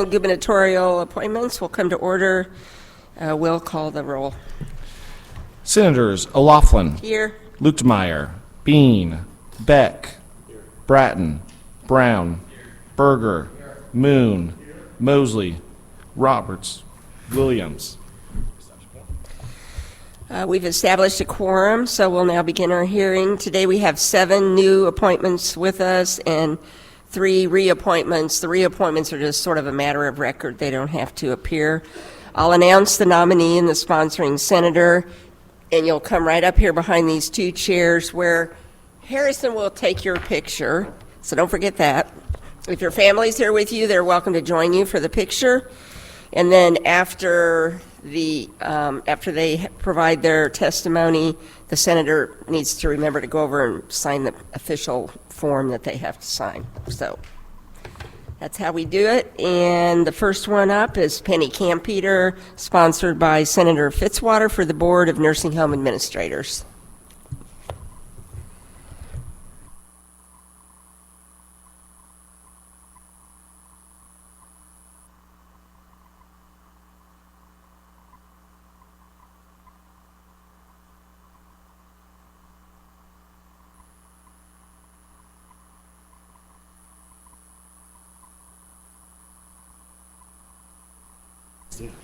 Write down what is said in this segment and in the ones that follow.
Gubernatorial appointments will come to order. We'll call the roll. Senators O'Loughlin, Here. Luetkemeyer, Bean, Beck, Bratton, Brown, Berger, Moon, Mosley, Roberts, Williams. We've established a quorum, so we'll now begin our hearing. Today we have 7 new appointments with us and 3 reappointments. The reappointments are just sort of a matter of record. They don't have to appear. I'll announce the nominee and the sponsoring senator, and you'll come right up here behind these 2 chairs where Harrison will take your picture, so don't forget that. If your family's here with you, they're welcome to join you for the picture. And then after they provide their testimony, the senator needs to remember to go over and sign the official form that they have to sign. So that's how we do it. And the first one up is Penny Kampeter, sponsored by Senator Fitzwater for the Board of Nursing Home Administrators.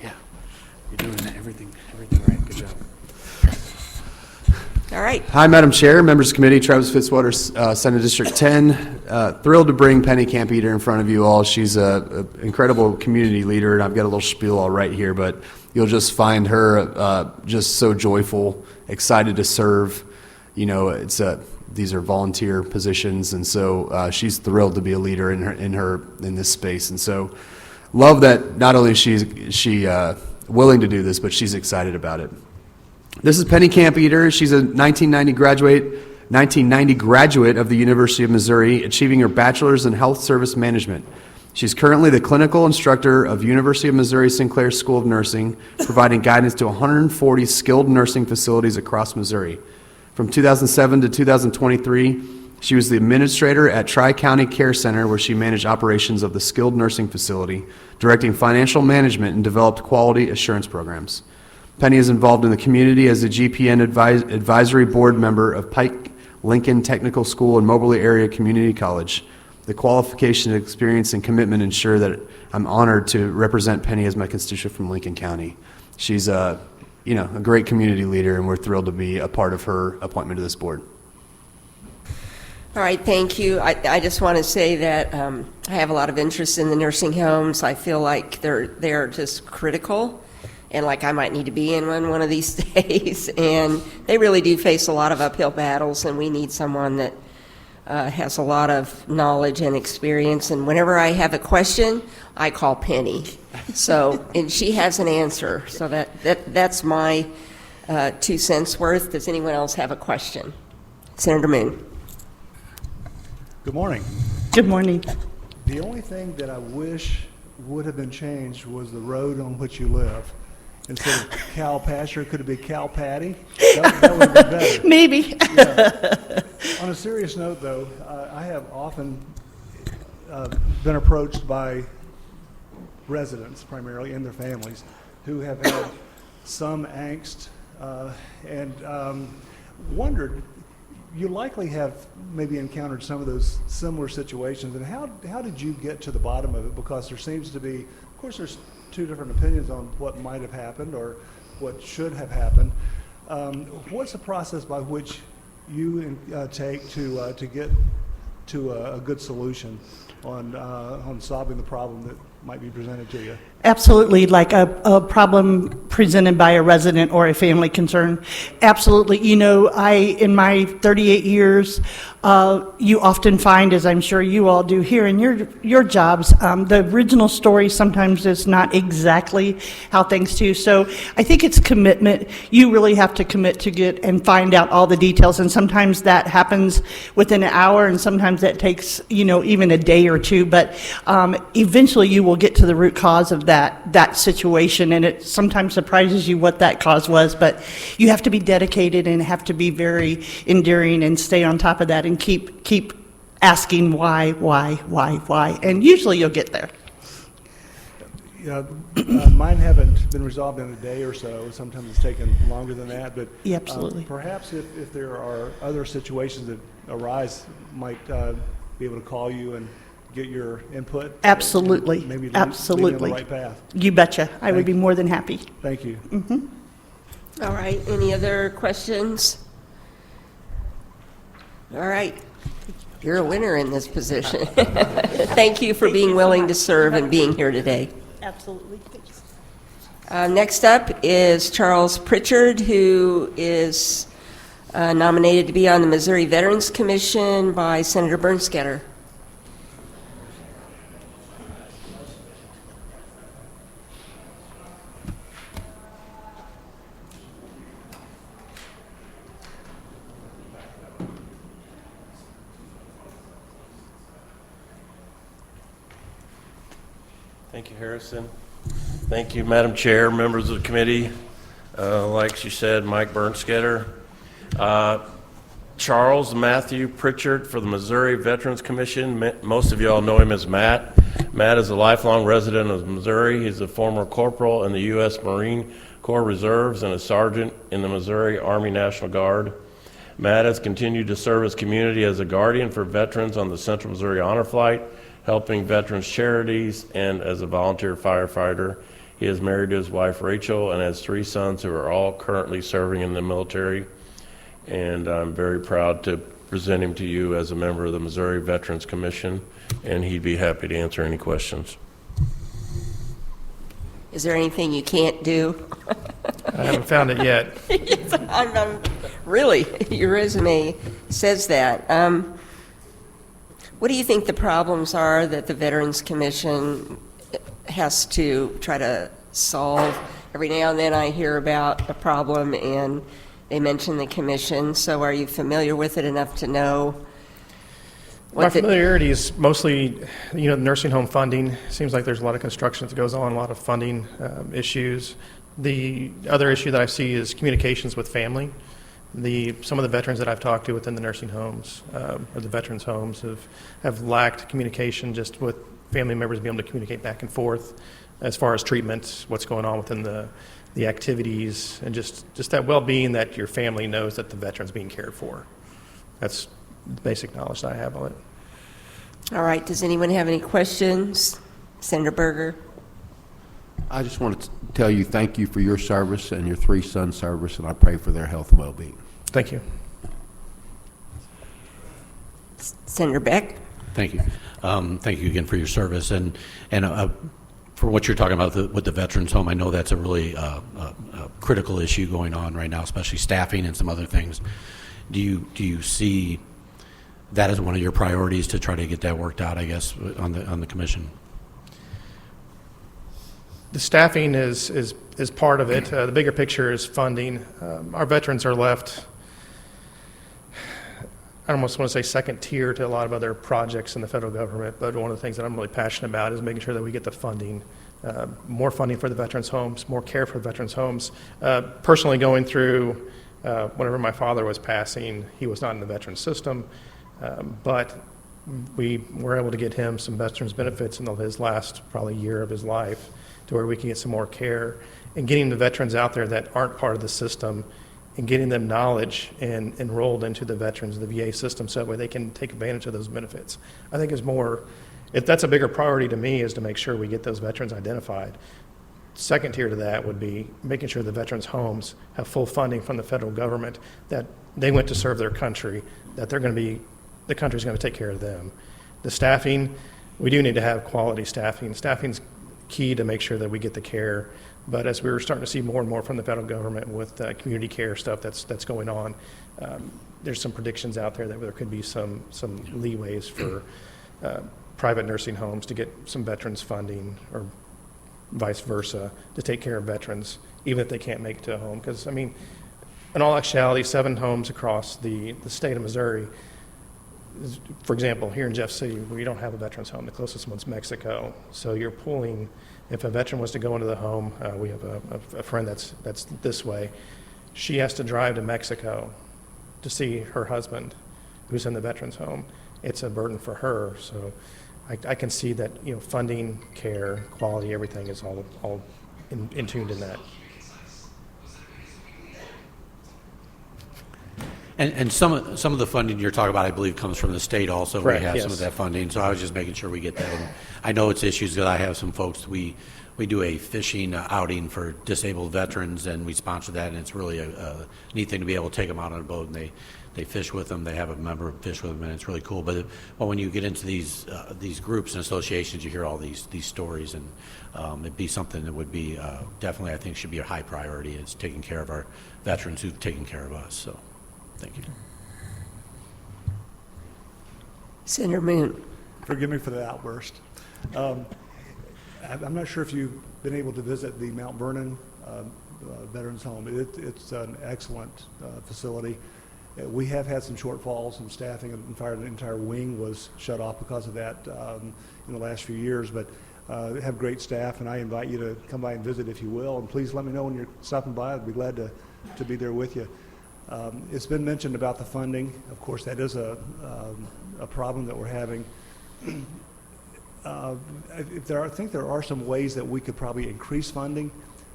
Yeah, you're doing everything right. Good job. All right. Hi, Madam Chair, members of the committee, Travis Fitzwater, Senate District 10. Thrilled to bring Penny Kampeter in front of you all. She's an incredible community leader, and I've got a little spiel all right here, but you'll just find her just so joyful, excited to serve. You know, these are volunteer positions, and so she's thrilled to be a leader in this space, and so. Love that not only is she willing to do this, but she's excited about it. This is Penny Kampeter. She's a 1990 graduate of the University of Missouri, achieving her bachelor's in health service management. She's currently the clinical instructor of University of Missouri Sinclair School of Nursing, providing guidance to 140 skilled nursing facilities across Missouri. From 2007 to 2023, she was the administrator at Tri-County Care Center, where she managed operations of the skilled nursing facility, directing financial management and developed quality assurance programs. Penny is involved in the community as a GPN advisory board member of Pike Lincoln Technical School and Moberly Area Community College. The qualification, experience, and commitment ensure that I'm honored to represent Penny as my constituent from Lincoln County. She's a great community leader, and we're thrilled to be a part of her appointment to this board. All right, thank you. I just want to say that I have a lot of interest in the nursing homes. I feel like they're just critical, and like I might need to be in one of these days. And they really do face a lot of uphill battles, and we need someone that has a lot of knowledge and experience. And whenever I have a question, I call Penny. And she has an answer. So that's my 2 cents worth. Does anyone else have a question? Senator Moon. Good morning. Good morning. The only thing that I wish would have been changed was the road on which you live. Instead of cow pasture, could it be cow patty? That would be better. Maybe. Yeah. On a serious note, though, I have often been approached by residents, primarily, and their families, who have had some angst and wondered. You likely have maybe encountered some of those similar situations, and how did you get to the bottom of it? Because there seems to be, of course, there's 2 different opinions on what might have happened or what should have happened. What's the process by which you take to get to a good solution on solving the problem that might be presented to you? Absolutely, like a problem presented by a resident or a family concern. Absolutely. You know, in my 38 years, you often find, as I'm sure you all do here in your jobs, the original story sometimes is not exactly how things do. So I think it's commitment. You really have to commit to get and find out all the details, and sometimes that happens within an hour, and sometimes that takes, even a day or 2, but eventually you will get to the root cause of that situation, and it sometimes surprises you what that cause was, but you have to be dedicated and have to be very enduring and stay on top of that and keep asking why, and usually you'll get there. Mine haven't been resolved in a day or so. Sometimes it's taken longer than that, but Yeah, absolutely. perhaps if there are other situations that arise, might be able to call you and get your input. Absolutely. Maybe lead you Absolutely. on the right path. You betcha. I would Thank be more than happy. Thank you. All right, any other questions? All right, you're a winner in this position. Thank you for being willing to serve and being here today. Absolutely. Next up is Charles Pritchard, who is nominated to be on the Missouri Veterans Commission by Senator Bernskoetter. Thank you, Harrison. Thank you, Madam Chair, members of the committee. Like she said, Mike Bernskoetter. Charles Matthew Pritchard for the Missouri Veterans Commission. Most of you all know him as Matt. Matt is a lifelong resident of Missouri. He's a former corporal in the U.S. Marine Corps Reserves and a sergeant in the Missouri Army National Guard. Matt has continued to serve his community as a guardian for veterans on the Central Missouri Honor Flight, helping veterans charities, and as a volunteer firefighter. He is married to his wife Rachel and has 3 sons who are all currently serving in the military. And I'm very proud to present him to you as a member of the Missouri Veterans Commission, and he'd be happy to answer any questions. Is there anything you can't do? I haven't found it yet. Really, your resume says that. What do you think the problems are that the Veterans Commission has to try to solve? Every now and then I hear about a problem and they mention the commission, so are you familiar with it enough to know My what the... familiarity is mostly, nursing home funding. Seems like there's a lot of construction that goes on, a lot of funding issues. The other issue that I see is communications with family. Some of the veterans that I've talked to within the nursing homes or the veterans' homes have lacked communication just with family members being able to communicate back and forth as far as treatment, what's going on within the activities, and just that well-being that your family knows that the veteran's being cared for. That's the basic knowledge that I have on it. All right, does anyone have any questions? Senator Berger? I just want to tell you thank you for your service and your 3 sons' service, and I pray for their health and well-being. Thank you. Senator Beck? Thank you. Thank you again for your service and for what you're talking about with the veterans home. I know that's a really critical issue going on right now, especially staffing and some other things. Do you see that as one of your priorities to try to get that worked out, I guess, on the commission? The staffing is part of it. The bigger picture is funding. Our veterans are left, I almost want to say second tier to a lot of other projects in the federal government, but one of the things that I'm really passionate about is making sure that we get the funding, more funding for the veterans' homes, more care for the veterans' homes. Personally going through, whenever my father was passing, he was not in the veterans system, but we were able to get him some veterans benefits in his last probably year of his life to where we can get some more care and getting the veterans out there that aren't part of the system and getting them knowledge and enrolled into the veterans, the VA system, so that way they can take advantage of those benefits. I think is more, if that's a bigger priority to me, is to make sure we get those veterans identified. Second tier to that would be making sure the veterans' homes have full funding from the federal government, that they went to serve their country, that the country's going to take care of them. The staffing, we do need to have quality staffing. Staffing's key to make sure that we get the care. But as we're starting to see more and more from the federal government with community care stuff that's going on, there's some predictions out there that there could be some leeways for private nursing homes to get some veterans funding or vice versa to take care of veterans, even if they can't make it to a home. Because, I mean, in all actuality, 7 homes across the state of Missouri. For example, here in Jeff City, we don't have a veterans home. The closest one's Mexico. So you're pulling, if a veteran was to go into the home, we have a friend that's this way. She has to drive to Mexico to see her husband who's in the veterans home. It's a burden for her. So I can see that, funding, care, quality, everything is all in tuned in that. And some of the funding you're talking about, I believe, comes from the state also. Correct, We have some yes. of that funding, so I was just making sure we get that. And I know it's issues that I have some folks, we do a fishing outing for disabled veterans, and we sponsor that, and it's really a neat thing to be able to take them out on a boat, and they fish with them. They have a member fish with them, and it's really cool. But when you get into these groups and associations, you hear all these stories, and it'd be something that would be definitely, I think, should be a high priority, is taking care of our veterans who've taken care of us. So, thank you. Senator Moon. Forgive me for the outburst. I'm not sure if you've been able to visit the Mount Vernon Veterans Home. It's an excellent facility. We have had some shortfalls in staffing. In fact, the entire wing was shut off because of that in the last few years. But they have great staff, and I invite you to come by and visit if you will. And please let me know when you're stopping by. I'd be glad to be there with you. It's been mentioned about the funding. Of course, that is a problem that we're having. I think there are some ways that we could probably increase funding,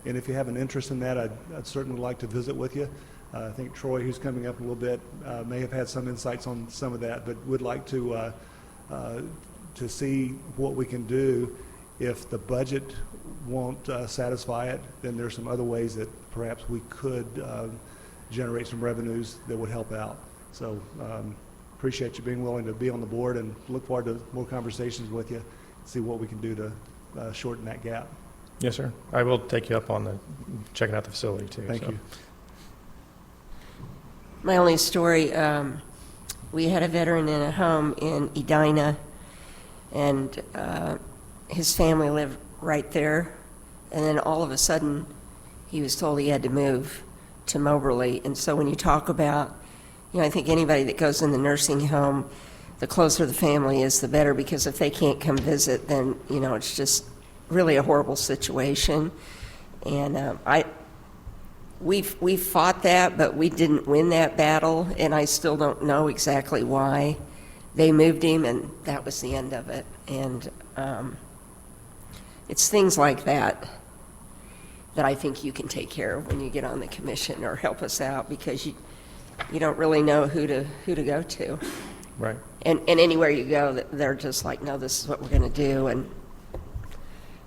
and if you have an interest in that, I'd certainly like to visit with you. I think Troy, who's coming up a little bit, may have had some insights on some of that, but would like to see what we can do. If the budget won't satisfy it, then there's some other ways that perhaps we could generate some revenues that would help out. So appreciate you being willing to be on the board, and look forward to more conversations with you, see what we can do to shorten that gap. Yes, sir. I will take you up on checking out the facility too. Thank so. you. My only story, we had a veteran in a home in Edina, and his family lived right there, and then all of a sudden he was told he had to move to Moberly. And so when you talk about, I think anybody that goes in the nursing home, the closer the family is, the better, because if they can't come visit, then, it's just really a horrible situation. And we fought that, but we didn't win that battle, and I still don't know exactly why. They moved him, and that was the end of it. And it's things like that that I think you can take care of when you get on the commission, or help us out, because you don't really know who to go to. Right. And anywhere you go, they're just like, no, this is what we're going to do, and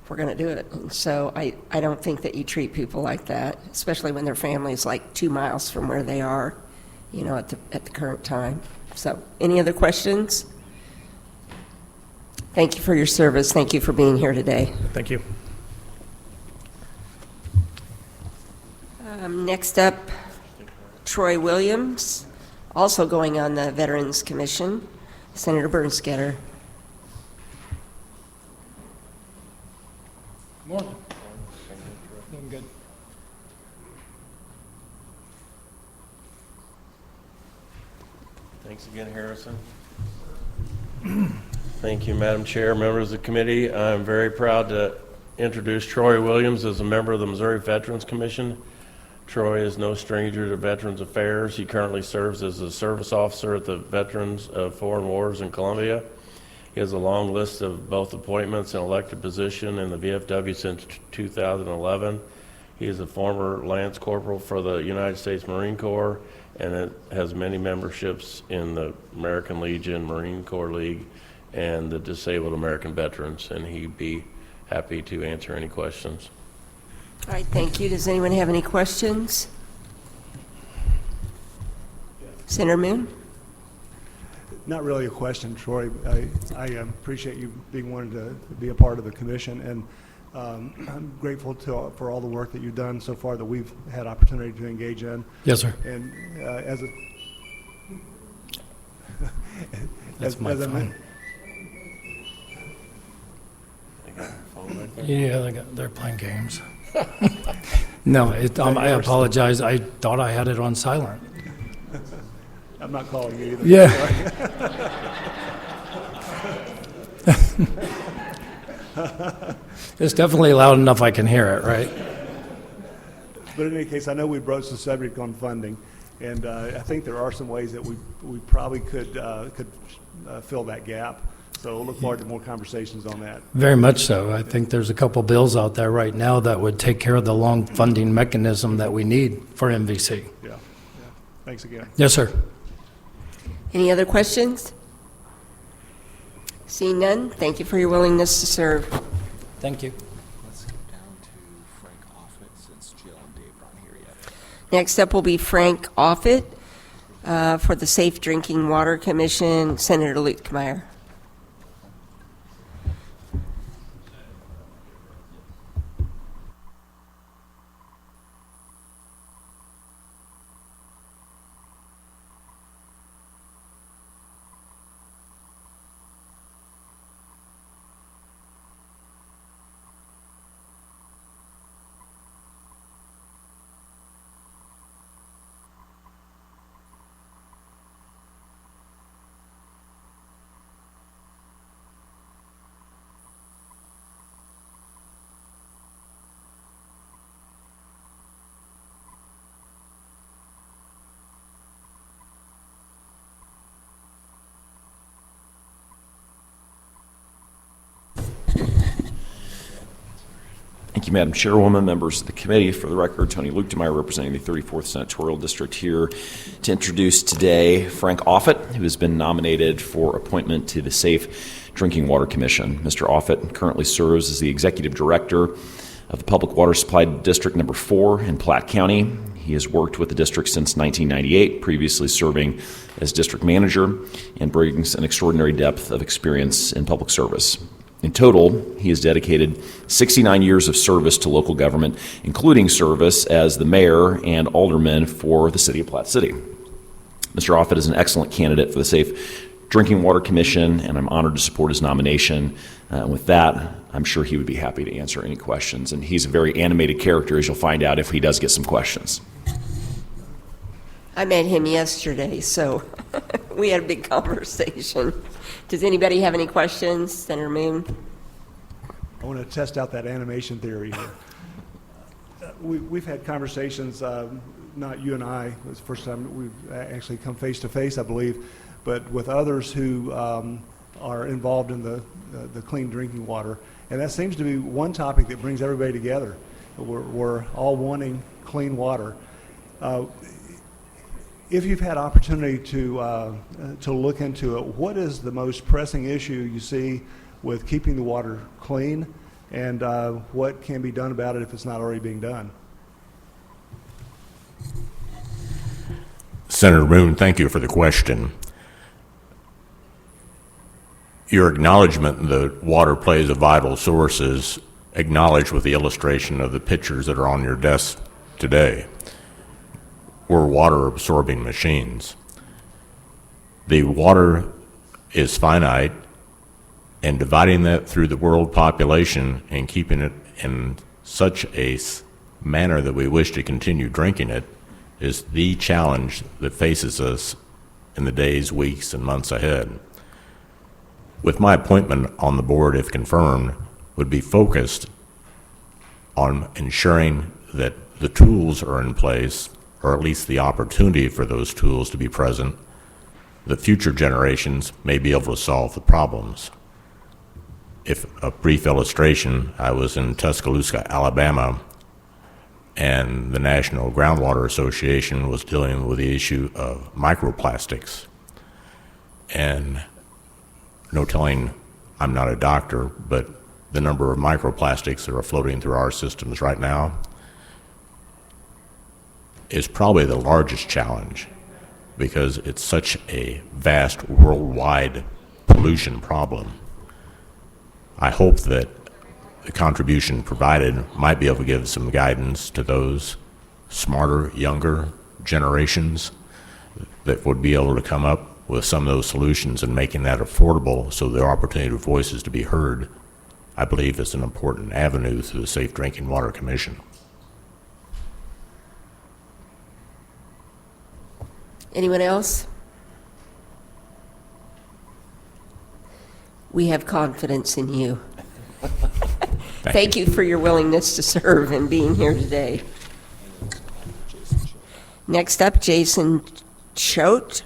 we're going to do it. And so I don't think that you treat people like that, especially when their family is like 2 miles from where they are, at the current time. So, any other questions? Thank you for your service. Thank you for being here today. Thank you. Next up, Troy Williams, also going on the Veterans Commission. Senator Bernskoetter. Morning. Doing good. Thanks again, Harrison. Thank you, Madam Chair, members of the committee. I'm very proud to introduce Troy Williams as a member of the Missouri Veterans Commission. Troy is no stranger to Veterans Affairs. He currently serves as a service officer at the Veterans of Foreign Wars in Colombia. He has a long list of both appointments and elected position in the VFW since 2011. He is a former Lance Corporal for the United States Marine Corps, and it has many memberships in the American Legion, Marine Corps League, and the Disabled American Veterans, and he'd be happy to answer any questions. All right, thank you. Does anyone have any questions? Senator Moon? Not really a question, Troy. I appreciate you being willing to be a part of the commission, and I'm grateful for all the work that you've done so far that we've had opportunity to engage in. Yes, sir. And as a That's my as a- phone. Yeah, they're playing games. No, I apologize. I thought I had it on silent. I'm not calling you either. Yeah. It's definitely loud enough I can hear it, right? But in any case, I know we broached the subject on funding, and I think there are some ways that we probably could fill that gap. So we'll look forward to more conversations on that. Very much so. I think there's a couple bills out there right now that would take care of the long funding mechanism that we need for MVC. Yeah. Thanks again. Yes, sir. Any other questions? Seeing none, thank you for your willingness to serve. Thank you. Let's go down to Frank Offutt since Jill and Dave aren't here yet. Next up will be Frank Offutt for the Safe Drinking Water Commission, Senator Luetkemeyer. Thank you, Madam Chairwoman, members of the committee. For the record, Tony Luetkemeyer, representing the 34th Senatorial District, here to introduce today Frank Offutt, who has been nominated for appointment to the Safe Drinking Water Commission. Mr. Offutt currently serves as the Executive Director of the Public Water Supply District Number 4 in Platte County. He has worked with the district since 1998, previously serving as district manager, and brings an extraordinary depth of experience in public service. In total, he has dedicated 69 years of service to local government, including service as the mayor and alderman for the city of Platte City. Mr. Offutt is an excellent candidate for the Safe Drinking Water Commission, and I'm honored to support his nomination. With that, I'm sure he would be happy to answer any questions. And he's a very animated character, as you'll find out if he does get some questions. I met him yesterday, so we had a big conversation. Does anybody have any questions? Senator Moon? I want to test out that animation theory here. We've had conversations, not you and I, it was the first time we've actually come face to face, I believe, but with others who are involved in the clean drinking water. And that seems to be one topic that brings everybody together. We're all wanting clean water. If you've had opportunity to look into it, what is the most pressing issue you see with keeping the water clean, and what can be done about it if it's not already being done? Senator Moon, thank you for the question. Your acknowledgement that water plays a vital source is acknowledged with the illustration of the pictures that are on your desk today. We're water-absorbing machines. The water is finite, and dividing that through the world population and keeping it in such a manner that we wish to continue drinking it is the challenge that faces us in the days, weeks, and months ahead. With my appointment on the board, if confirmed, would be focused on ensuring that the tools are in place, or at least the opportunity for those tools to be present, that future generations may be able to solve the problems. If a brief illustration, I was in Tuscaloosa, Alabama, and the National Groundwater Association was dealing with the issue of microplastics. And no telling, I'm not a doctor, but the number of microplastics that are floating through our systems right now is probably the largest challenge, because it's such a vast worldwide pollution problem. I hope that the contribution provided might be able to give some guidance to those smarter, younger generations that would be able to come up with some of those solutions and making that affordable so their opportunity for voices to be heard, I believe, is an important avenue through the Safe Drinking Water Commission. Anyone else? We have confidence in you. Thank you for your willingness to serve and being here today. Next up, Jason Choate,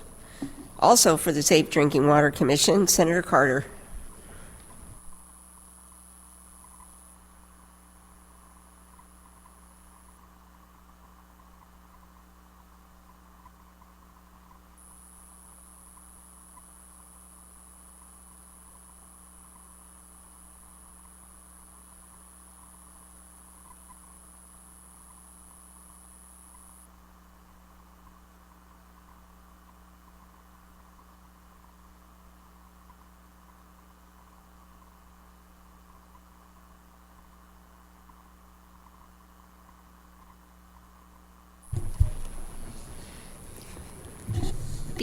also for the Safe Drinking Water Commission. Senator Carter.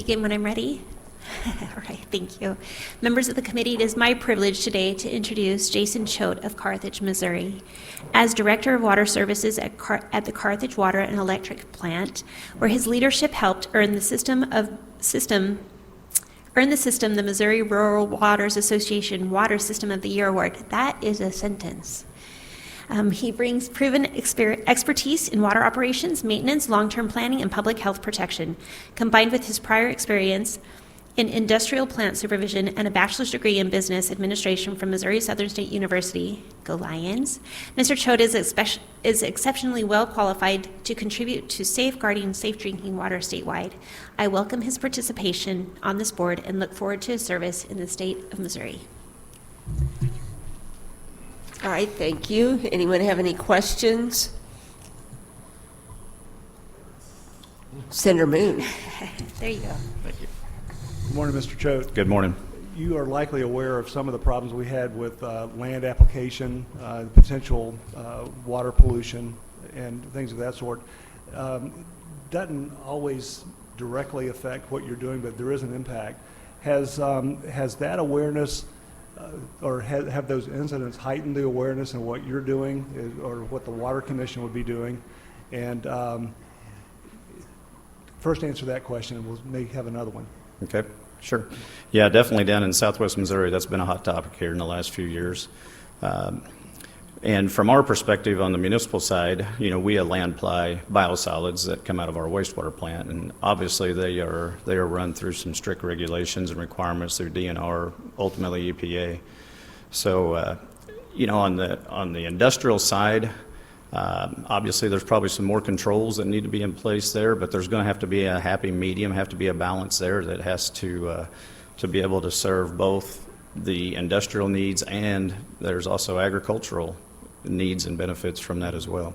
begin when I'm ready? All right, thank you. Members of the committee, it is my privilege today to introduce Jason Choate of Carthage, Missouri. As Director of Water Services at the Carthage Water and Electric Plant, where his leadership helped earn the the Missouri Rural Waters Association Water System of the Year Award. That is a sentence. He brings proven expertise in water operations, maintenance, long-term planning, and public health protection, combined with his prior experience in industrial plant supervision and a bachelor's degree in business administration from Missouri Southern State University. Go Lions. Mr. Choate is exceptionally well qualified to contribute to safeguarding safe drinking water statewide. I welcome his participation on this board and look forward to his service in the state of Missouri. All right, thank you. Anyone have any questions? Senator Moon. There you go. Thank you. Good morning, Mr. Choate. Good morning. You are likely aware of some of the problems we had with land application, potential water pollution, and things of that sort. Doesn't always directly affect what you're doing, but there is an impact. Has that awareness or have those incidents heightened the awareness of what you're doing or what the Water Commission would be doing? And first answer that question, and we'll maybe have another one. Okay, sure. Yeah, definitely down in southwest Missouri, that's been a hot topic here in the last few years. And from our perspective on the municipal side, you know, we land apply biosolids that come out of our wastewater plant, and obviously they are run through some strict regulations and requirements through DNR, ultimately EPA. So, you know, on the industrial side, obviously there's probably some more controls that need to be in place there, but there's going to have to be a happy medium, have to be a balance there that has to be able to serve both the industrial needs, and there's also agricultural needs and benefits from that as well.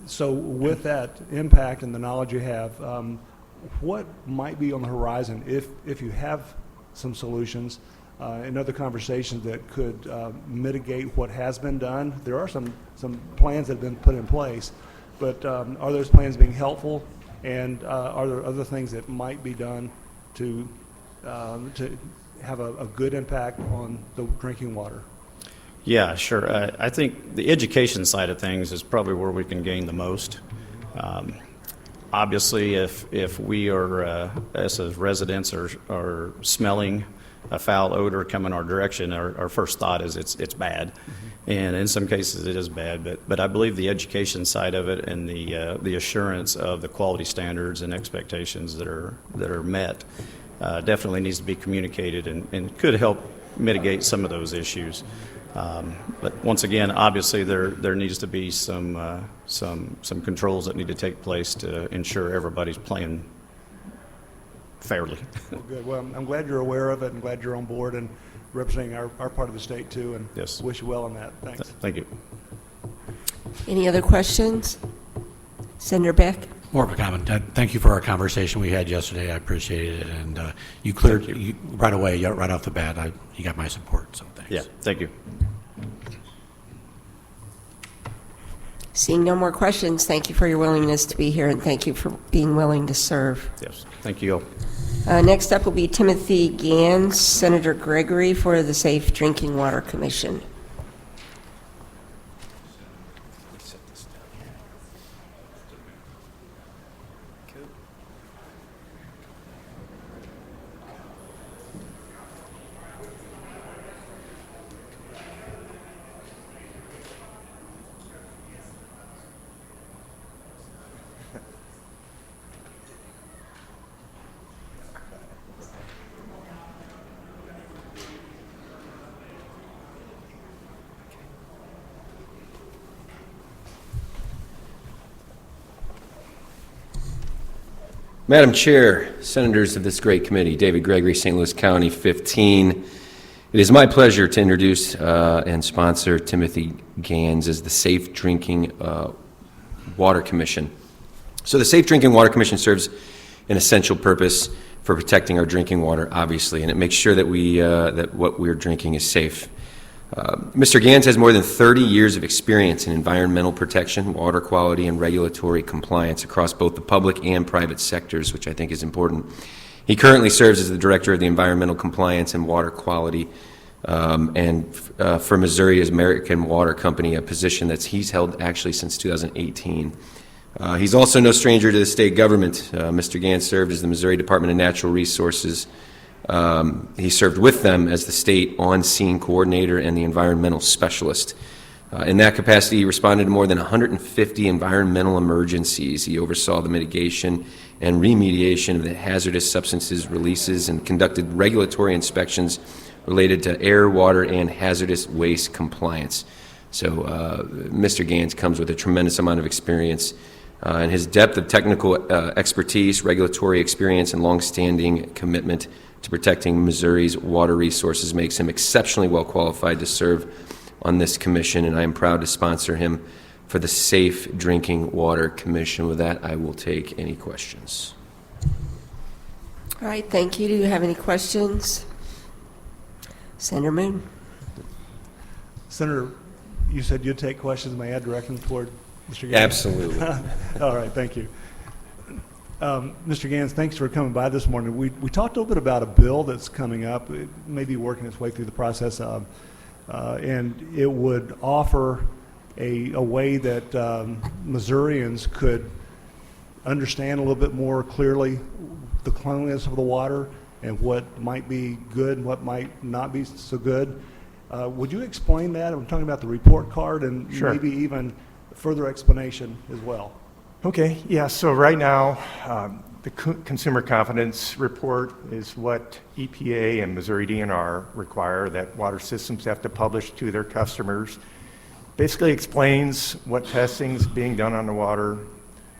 So with that impact and the knowledge you have, what might be on the horizon if you have some solutions and other conversations that could mitigate what has been done? There are some plans that have been put in place, but are those plans being helpful, and are there other things that might be done to have a good impact on the drinking water? Yeah, sure. I think the education side of things is probably where we can gain the most. Obviously, if we are, as residents, are smelling a foul odor coming our direction, our first thought is it's bad. And in some cases it is bad, but I believe the education side of it and the assurance of the quality standards and expectations that are met definitely needs to be communicated and could help mitigate some of those issues. But once again, obviously there needs to be some controls that need to take place to ensure everybody's playing fairly. Well, good. Well, I'm glad you're aware of it and glad you're on board and representing our part of the state too, and yes, wish you well on that. Thanks. Thank you. Any other questions? Senator Beck? More of a comment. Thank you for our conversation we had yesterday. I appreciated it, and you cleared you right away, right off the bat. You got my support, so thanks. Yeah, thank you. Seeing no more questions, thank you for your willingness to be here, and thank you for being willing to serve. Yes, thank you. Next up will be Timothy Ganz, Senator Gregory for the Safe Drinking Water Commission. Madam Chair, Senators of this great committee, David Gregory, St. Louis County, 15. It is my pleasure to introduce and sponsor Timothy Ganz as the Safe Drinking Water Commission. So the Safe Drinking Water Commission serves an essential purpose for protecting our drinking water, obviously, and it makes sure that that what we're drinking is safe. Mr. Ganz has more than 30 years of experience in environmental protection, water quality, and regulatory compliance across both the public and private sectors, which I think is important. He currently serves as the Director of the Environmental Compliance and Water Quality for Missouri's American Water Company, a position that he's held actually since 2018. He's also no stranger to the state government. Mr. Ganz served as the Missouri Department of Natural Resources. He served with them as the state on-scene coordinator and the environmental specialist. In that capacity, he responded to more than 150 environmental emergencies. He oversaw the mitigation and remediation of the hazardous substances releases and conducted regulatory inspections related to air, water, and hazardous waste compliance. So Mr. Ganz comes with a tremendous amount of experience, and his depth of technical expertise, regulatory experience, and longstanding commitment to protecting Missouri's water resources makes him exceptionally well qualified to serve on this commission, and I am proud to sponsor him for the Safe Drinking Water Commission. With that, I will take any questions. All right, thank you. Do you have any questions? Senator Moon. Senator, you said you'd take questions. May I direct them toward Mr. Ganz? Absolutely. All right, thank you. Mr. Ganz, thanks for coming by this morning. We talked a little bit about a bill that's coming up. It may be working its way through the process, and it would offer a way that Missourians could understand a little bit more clearly the cleanliness of the water and what might be good and what might not be so good. Would you explain that? I'm talking about the report card and Sure. maybe even further explanation as well. Okay, yeah, so right now, the Consumer Confidence Report is what EPA and Missouri DNR require that water systems have to publish to their customers. Basically explains what testing is being done on the water,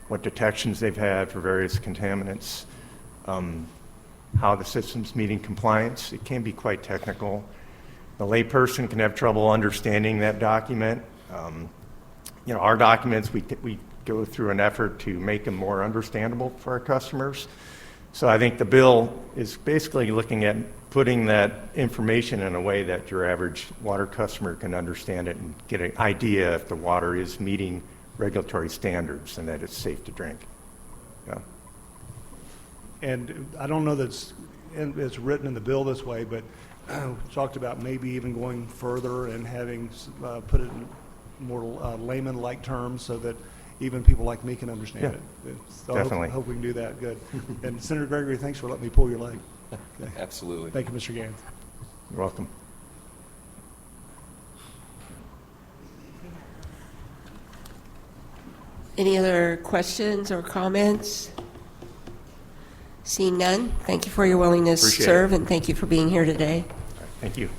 what detections they've had for various contaminants, how the system's meeting compliance. It can be quite technical. The layperson can have trouble understanding that document. Our documents, we go through an effort to make them more understandable for our customers. So I think the bill is basically looking at putting that information in a way that your average water customer can understand it and get an idea if the water is meeting regulatory standards and that it's safe to drink. Yeah. And I don't know that it's written in the bill this way, but talked about maybe even going further and having put it in more layman-like terms so that even people like me can understand it. So definitely. I hope we can do that. Good. And Senator Gregory, thanks for letting me pull your leg. Okay. Absolutely. Thank you, Mr. Ganz. You're welcome. Any other questions or comments? Seeing none, thank you for your willingness to Appreciate serve, and thank you for being here today. Thank you.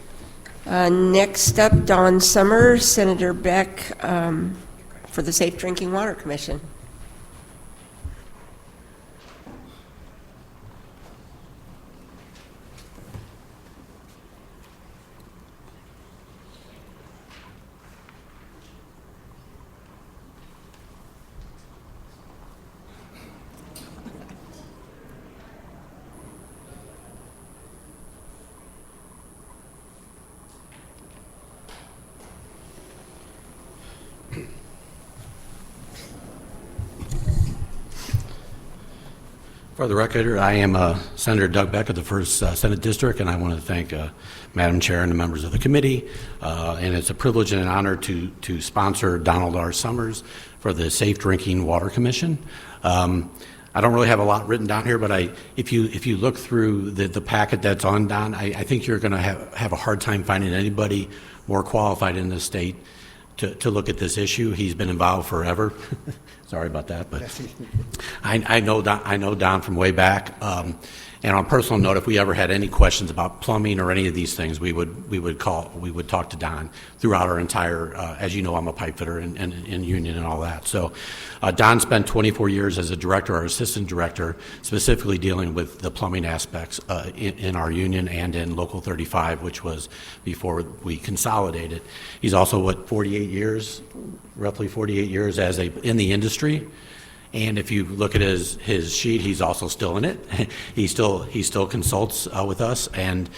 Next up, Don Summers, Senator Beck, for the Safe Drinking Water Commission. For the record, I am Senator Doug Beck of the 1st Senate District, and I want to thank Madam Chair and the members of the committee. And it's a privilege and an honor to sponsor Donald R. Summers for the Safe Drinking Water Commission. I don't really have a lot written down here, but if you look through the packet that's on Don, I think you're going to have a hard time finding anybody more qualified in this state to look at this issue. He's been involved forever. Sorry about that, but I know Don from way back. And on a personal note, if we ever had any questions about plumbing or any of these things, we would talk to Don throughout our entire. As you know, I'm a pipe fitter in union and all that. So, Don spent 24 years as a director or assistant director, specifically dealing with the plumbing aspects in our union and in Local 35, which was before we consolidated. He's also roughly 48 years in the industry. And if you look at his sheet, he's also still in it. He still consults with us. And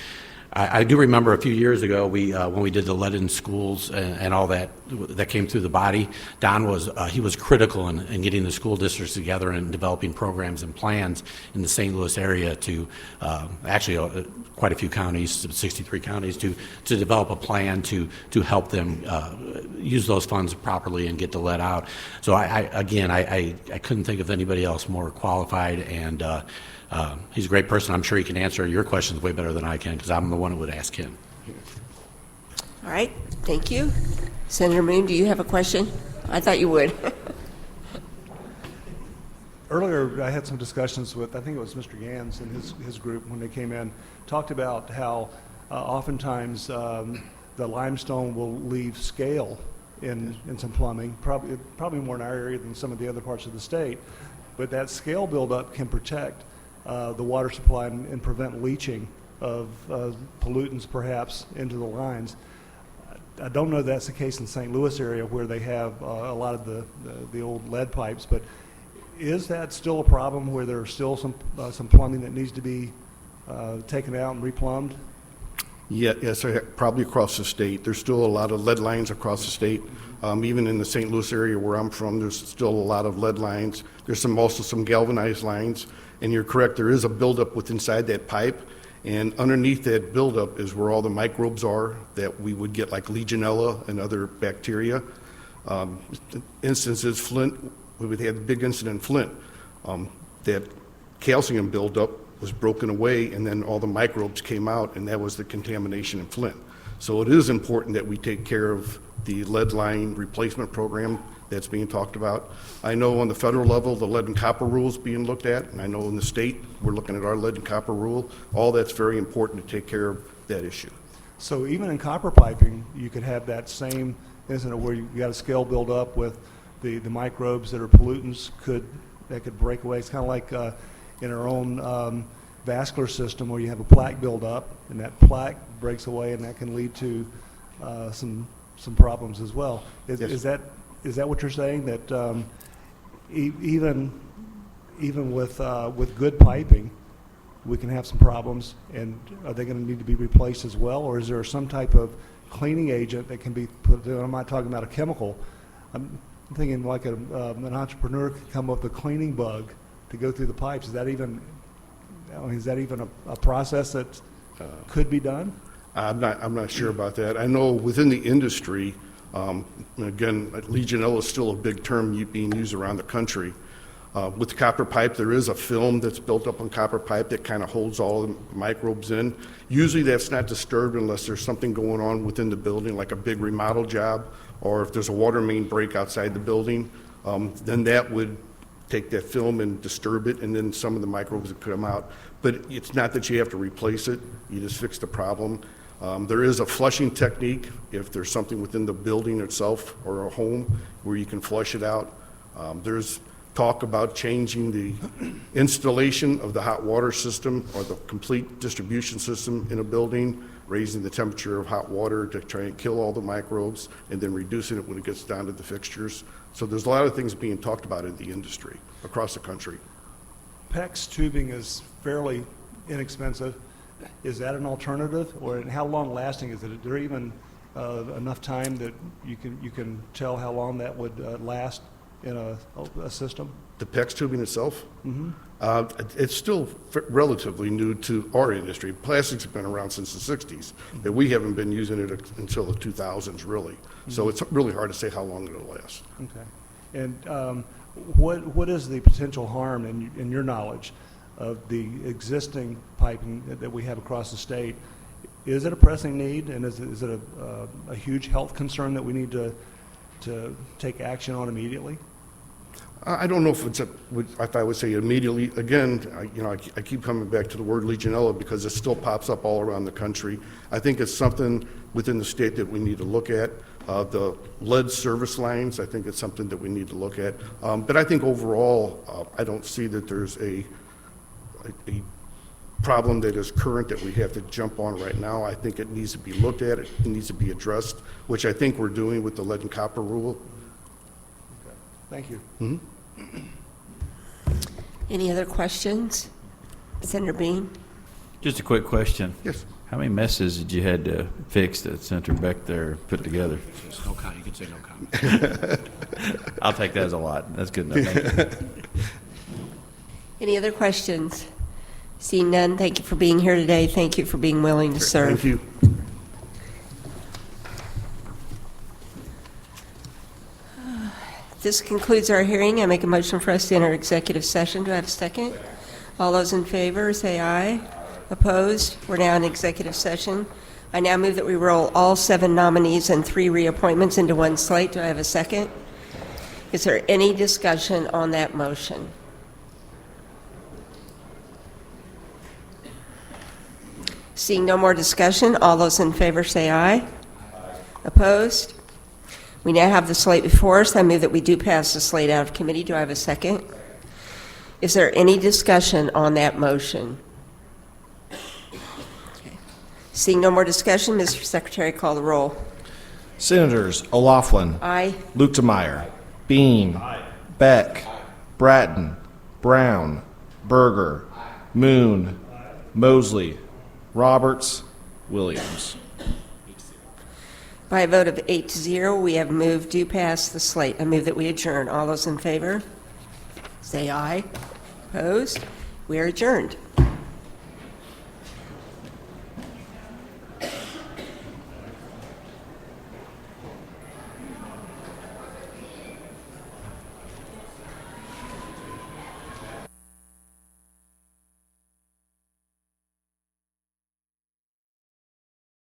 I do remember a few years ago, when we did the lead in schools and all that came through the body, Don he was critical in getting the school districts together and developing programs and plans in the St. Louis area to, actually quite a few counties, 63 counties, to develop a plan to help them use those funds properly and get the lead out. So I couldn't think of anybody else more qualified, and he's a great person. I'm sure he can answer your questions way better than I can, because I'm the one who would ask him. All right, thank you. Senator Moon, do you have a question? I thought you would. Earlier, I had some discussions with, I think it was Mr. Ganz and his group when they came in, talked about how oftentimes the limestone will leave scale in some plumbing, probably more in our area than some of the other parts of the state, but that scale buildup can protect the water supply and prevent leaching of pollutants perhaps into the lines. I don't know that's the case in the St. Louis area where they have a lot of the old lead pipes, but is that still a problem where there's still some plumbing that needs to be taken out and replumbed? Yes, probably across the state. There's still a lot of lead lines across the state. Even in the St. Louis area where I'm from, there's still a lot of lead lines. There's also some galvanized lines. And you're correct, there is a buildup inside that pipe. And underneath that buildup is where all the microbes are that we would get, like Legionella and other bacteria. Instances, Flint, we had a big incident in Flint. That calcium buildup was broken away, and then all the microbes came out, and that was the contamination in Flint. So it is important that we take care of the lead line replacement program that's being talked about. I know on the federal level, the lead and copper rule is being looked at, and I know in the state, we're looking at our lead and copper rule. All that's very important to take care of that issue. So even in copper piping, you could have that same incident where you got a scale build up with the microbes that are pollutants that could break away. It's kind of like in our own vascular system where you have a plaque build up, and that plaque breaks away, and that can lead to some problems as well. Is that what you're saying, that even with good piping, we can have some problems, and are they going to need to be replaced as well, or is there some type of cleaning agent that can be put? I'm not talking about a chemical. I'm thinking like an entrepreneur could come up with a cleaning bug to go through the pipes. Is that even a process that could be done? I'm not sure about that. I know within the industry, again, Legionella is still a big term being used around the country. With the copper pipe, there is a film that's built up on copper pipe that kind of holds all the microbes in. Usually that's not disturbed unless there's something going on within the building, like a big remodel job, or if there's a water main break outside the building, then that would take that film and disturb it, and then some of the microbes would come out. But it's not that you have to replace it, you just fix the problem. There is a flushing technique if there's something within the building itself or a home where you can flush it out. There's talk about changing the installation of the hot water system or the complete distribution system in a building, raising the temperature of hot water to try and kill all the microbes, and then reducing it when it gets down to the fixtures. So there's a lot of things being talked about in the industry across the country. PEX tubing is fairly inexpensive. Is that an alternative, or how long lasting is it? Is there even enough time that you can tell how long that would last in a system? The PEX tubing itself? Mm-hmm. It's still relatively new to our industry. Plastics have been around since the 60s, but we haven't been using it until the 2000s, really. Mm-hmm. So it's really hard to say how long it'll last. Okay. And what is the potential harm, in your knowledge, of the existing piping that we have across the state? Is it a pressing need, and is it a huge health concern that we need to take action on immediately? I don't know if I would say immediately. Again, I keep coming back to the word Legionella because it still pops up all around the country. I think it's something within the state that we need to look at. The lead service lines, I think it's something that we need to look at. But I think overall, I don't see that there's a problem that is current that we have to jump on right now. I think it needs to be looked at, it needs to be addressed, which I think we're doing with the lead and copper rule. Okay. Thank you. Mm-hmm. Any other questions? Senator Bean? Just a quick question. Yes. How many messes did you had to fix that Senator Beck there put together? No comment. You can say no comment. I'll take that as a lot. That's good enough. Thank you. Any other questions? Seeing none, thank you for being here today. Thank you for being willing to serve. Thank you. This concludes our hearing. I make a motion for us to enter executive session. Do I have a second? All those in favor, say aye. Opposed? We're now in executive session. I now move that we roll all 7 nominees and 3 reappointments into one slate. Do I have a second? Is there any discussion on that motion? Seeing no more discussion, all those in favor say aye. Opposed? We now have the slate before us. I move that we do pass the slate out of committee. Do I have a second? Is there any discussion on that motion? Okay. Seeing no more discussion, Mr. Secretary, call the roll. Senators O'Laughlin. Aye. Luetkemeyer. Bean. Beck. Bratton. Brown. Berger. Moon. Mosley. Roberts. Williams. By a vote of 8-0, we have moved to pass the slate. I move that we adjourn. All those in favor, say aye. Opposed? We are adjourned.